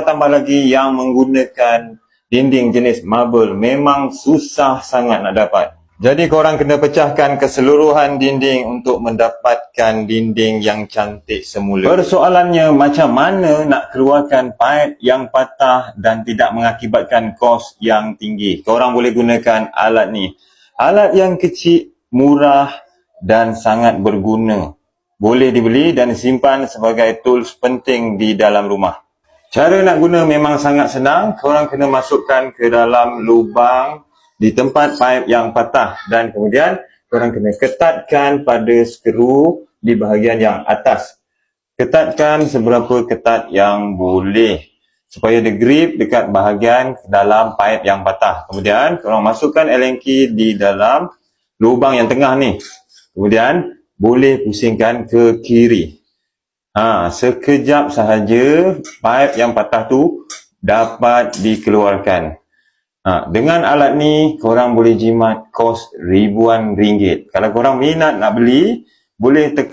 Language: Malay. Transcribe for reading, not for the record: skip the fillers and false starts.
Tambah lagi yang menggunakan dinding jenis marble memang susah sangat nak dapat. Jadi korang kena pecahkan keseluruhan dinding untuk mendapatkan dinding yang cantik semula. Persoalannya macam mana nak keluarkan paip yang patah dan tidak mengakibatkan kos yang tinggi. Korang boleh gunakan alat ni. Alat yang kecil, murah dan sangat berguna. Boleh dibeli dan disimpan sebagai tools penting di dalam rumah. Cara nak guna memang sangat senang. Korang kena masukkan ke dalam lubang di tempat paip yang patah dan kemudian korang kena ketatkan pada skru di bahagian yang atas. Ketatkan seberapa ketat yang boleh supaya dia grip dekat bahagian dalam paip yang patah. Kemudian korang masukkan Allen key di dalam lubang yang tengah ni. Kemudian boleh pusingkan ke kiri. Sekejap sahaja paip yang patah tu dapat dikeluarkan. Dengan alat ni korang boleh jimat kos ribuan ringgit. Kalau korang minat nak beli, boleh tekan